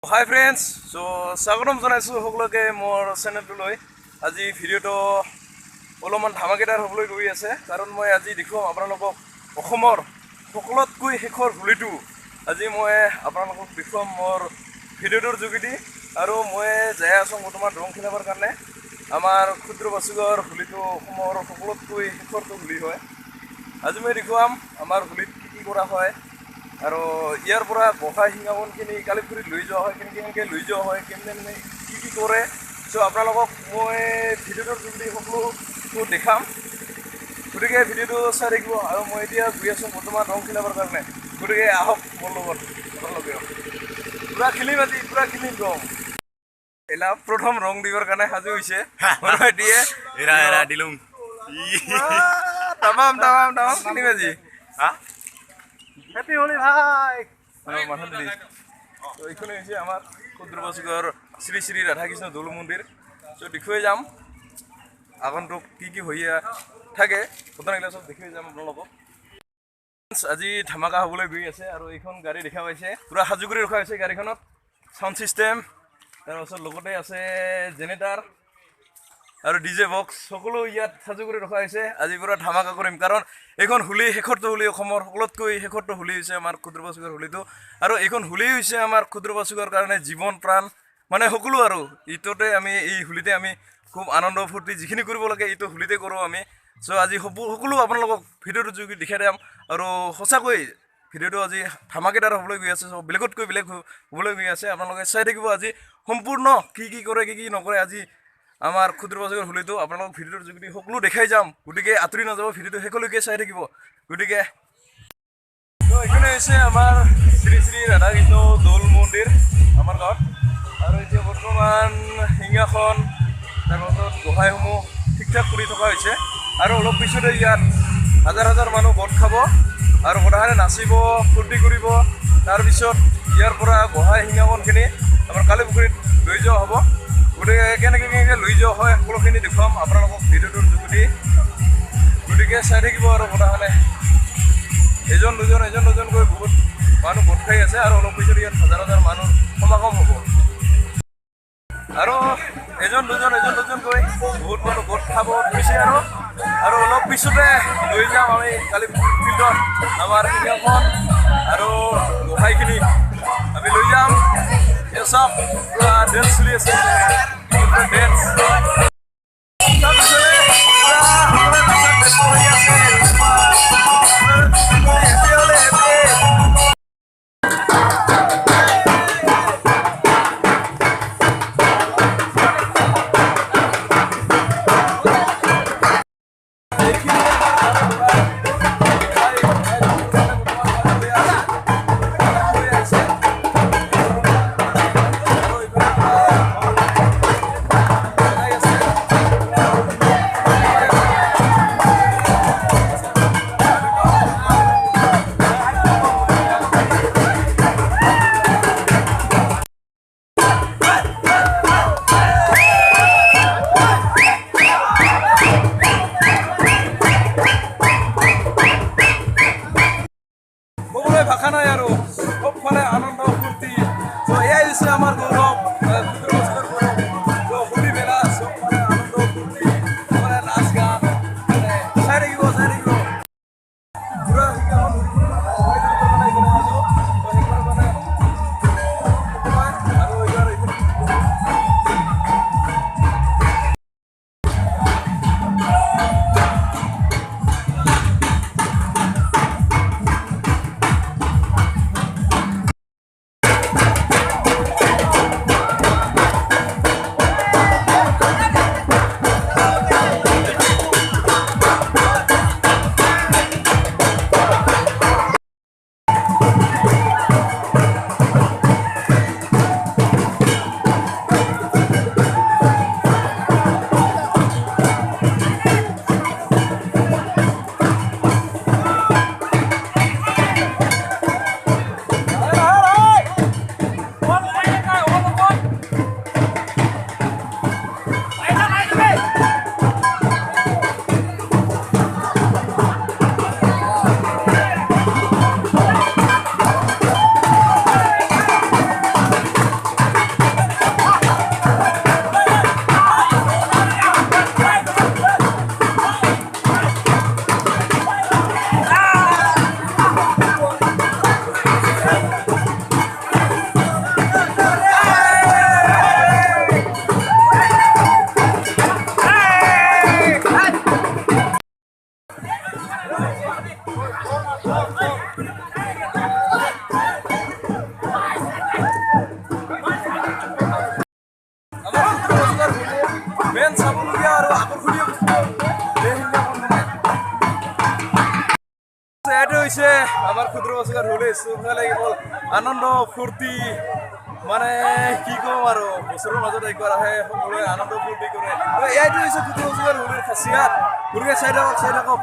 Hi friends, so Sagaram Zanasu Hogloke more Senatului. Aji video to Oloman Hamaketar Hoglo Gui ase, Karon Moy Aji Diko, Abranoko, Ohomor, Hoklot Kui Hikor Hulitu, Aji Moe, Abranoko become more video Jugiti, Aro Moe, Jayasong Motoma Donkinever Kane, Amar Kudru Basugar, Hulitu, Homor, Hoklot Kui Hikor to Huli. Ajume Dikuam, Amar Huliti Gora Hoy. আৰু ইয়াৰ পৰা বহা হিঙাবনখিনি কালিপুৰি লৈ যোৱা হয় কেনেকৈ লৈ যোৱা হয় কেনে কি কৰে সো আপোনালোকক মই ভিডিঅ'টোৰ যোগেদি সকলোটো দেখাম গতিকে ভিডিঅ'টো চাই থাকিব আৰু মই এতিয়া গৈ আছোঁ বৰ্তমান ৰং খেলাবৰ কাৰণে গতিকে আহক মোৰ লগত আপোনালোকে পুৰা খেলিম আজি পুৰা খেলিম ৰং এলা প্ৰথম ৰং দিবৰ কাৰণে সাজু হৈছে মই দিয়ে এৰা দিলুং তামাম খেলিম আজি Happy Holi bhai. Hello Mahandri. So ekhone hoise amar Kudrubasugor Sri Sri Radha Krishna Dolu Mondir. So dekhoi jam agontok ki hoia thake otan egla sob dekhoi jam apnalok. Aji dhamaka hobole goi ase aru ekhon gari dekha paise pura haju kori rakha ase gari khonot sound system tar osor logote ase generator আৰু DJ box সকলো ইয়াত সাজু কৰি ৰখা হৈছে আজি পুৰা ধামাকা কৰিম কাৰণ এখন হুলি হেখৰটো হুলি অসমৰ সকলোতকৈ হেখৰটো হুলি হৈছে আমাৰ ক্ষুদ্ৰবাসুগৰ হুলিটো আৰু এখন হুলি হৈছে আমাৰ ক্ষুদ্ৰবাসুগৰ কাৰণে জীৱন প্ৰাণ মানে সকলো আৰু ইটোতে আমি এই হুলিতে আমি খুব আনন্দ ফূৰ্তি যিখিনি কৰিব লাগে ইটো হুলিতে কৰোঁ আমি সো আজি সকলো আপোনালোকক ভিডিঅ'টো যোগে দেখাই দিম আৰু সঁচাকৈ ভিডিঅ'টো আজি ধামাকেদাৰ হ'বলৈ গৈ আছে বেলেগতকৈ বেলেগ হ'বলৈ গৈ আছে আপোনালোকে চাই থাকিব আজি সম্পূৰ্ণ কি কৰে কি নকৰে আজি আমাৰ ক্ষুদ্ৰবাসুগৰ হুলিটো আপোনালোক ভিডিঅ'ৰ যোগেদি সকলো দেখাই যাম গতিকে আঁতৰি নাযাব ভিডিঅ'টো শেষলৈকে চাই থাকিব গতিকে তো এখানে হৈছে আমাৰ শ্ৰী শ্ৰী ৰাধা কৃষ্ণ দৌল মন্দিৰ আমাৰ গাঁৱত আৰু এতিয়া বৰ্তমান হিঙাখন তাৰপাছত গোহাঁইসমূহ ঠিক ঠাক কৰি থকা হৈছে আৰু অলপ পিছতে ইয়াত হাজাৰ মানুহ গোট খাব আৰু গোটাহাৰে নাচিব ফূৰ্তি কৰিব তাৰপিছত ইয়াৰ পৰা গোহাঁই হিঙাখনখিনি আমাৰ কালিপুখুৰীত লৈ যোৱা হ'ব গতিকে কেনেকৈ লৈ যোৱা হয় সকলোখিনি দেখুৱাম আপোনালোকক ভিডিঅ'টোৰ যোগেদি গতিকে চাই থাকিব আৰু কথাহ'লে এজন দুজনকৈ বহুত মানুহ গোট খাই আছে আৰু অলপ পিছত ইয়াত হাজাৰ মানুহ সমাগম হ'ব আৰু এজন দুজনকৈ বহুত মানুহ গোট খাব ধৰিছে আৰু অলপ পিছতে লৈ যাম আমি কালি ফিল্ডত আমাৰ হিঙাখন আৰু গোহাঁইখিনি আমি লৈ যাম এসব পুৰা ড্যান্স চলি আছে ড্যান্স ভাষা নাই আৰু সবফালে আনন্দ ফূৰ্তি তো এয়াই হৈছে আমাৰ গৌৰৱ হুলি মেলা সবফালে আনন্দ ফূৰ্তি মানে নাচ গান চাই থাকিব পুৰা হৈছে আমাৰ ক্ষুদ্ৰ বাচিকাৰ হ'লে চবফালে কেৱল আনন্দ ফূৰ্তি মানে কি ক'ম আৰু বছৰৰ মাজত একবাৰ আহে সকলোৱে আনন্দ ফূৰ্তি কৰে এইটো হৈছে ক্ষুদ্ৰ বাচিকাৰ হ'লেৰ খাচিয়াত গতিকে চাই থাকক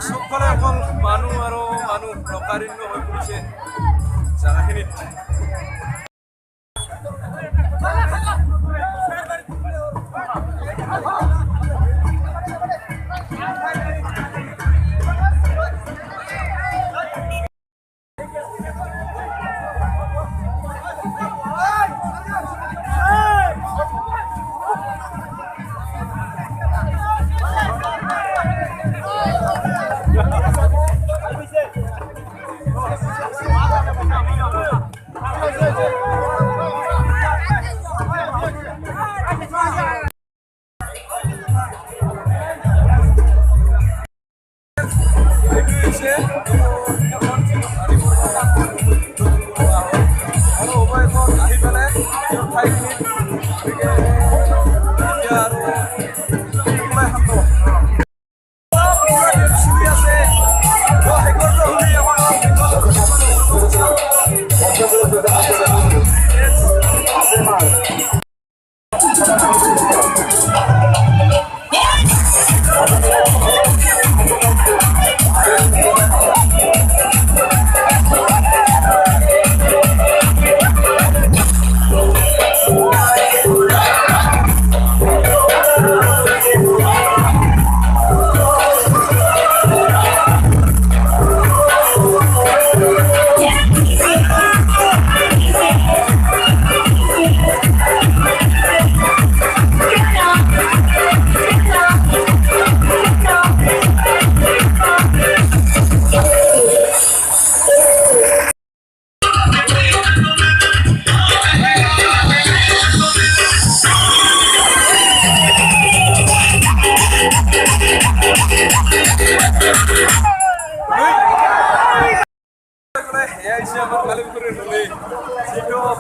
চবফালে অকল মানুহ আৰু মানুহ নকাৰিণ্য হৈ পৰিছে জাগাখিনিত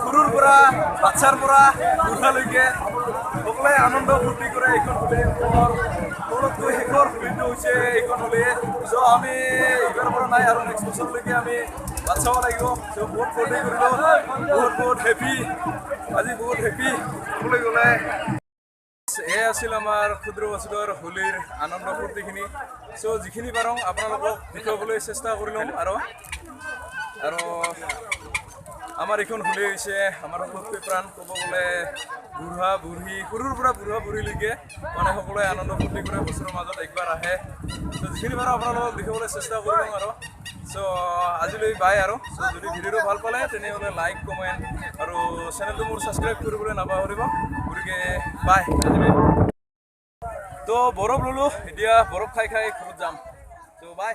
সৰুৰ পৰা বাচ্চাৰ পৰা বুঢ়ালৈকে সকলোৱে আনন্দ ফূৰ্তি কৰে এইখন হ'লে সকলোতকৈ শেষৰ হোলীটো হৈছে এইখন হ'লে চ' আমি এইবাৰৰ পৰা নাই আৰু নেক্সট বছৰলৈকে আমি বাট চাব লাগিব চ' বহুত ফূৰ্তি কৰিলোঁ বহুত হেপী আজি বহুত হেপী ক'বলৈ গ'লে এয়া আছিল আমাৰ ক্ষুদ্ৰ বাচিকৰ হোলীৰ আনন্দ ফূৰ্তিখিনি চ' যিখিনি পাৰোঁ আপোনালোকক দেখুৱাবলৈ চেষ্টা কৰি ল'ম আৰু আমাৰ এইখন হোলী হৈছে আমাৰ সবতকৈ প্ৰাণ ক'ব গ'লে বুঢ়া বুঢ়ী সৰুৰ পৰা বুঢ়া বুঢ়ীলৈকে মানে সকলোৱে আনন্দ ফূৰ্তি কৰে বছৰৰ মাজত একবাৰ আহে চ' যিখিনি পাৰোঁ আপোনালোকক দেখাবলৈ চেষ্টা কৰি ল'ম আৰু চ' আজিলৈ বাই আৰু চ' যদি ভিডিঅ'টো ভাল পালে তেনেহ'লে লাইক কমেণ্ট আৰু চেনেলটো মোৰ ছাবস্ক্ৰাইব কৰিবলৈ নাপাহৰিব গতিকে বাই আজিলৈ তো বৰফ ল'লোঁ এতিয়া বৰফ খাই ঘৰত যাম চ' বাই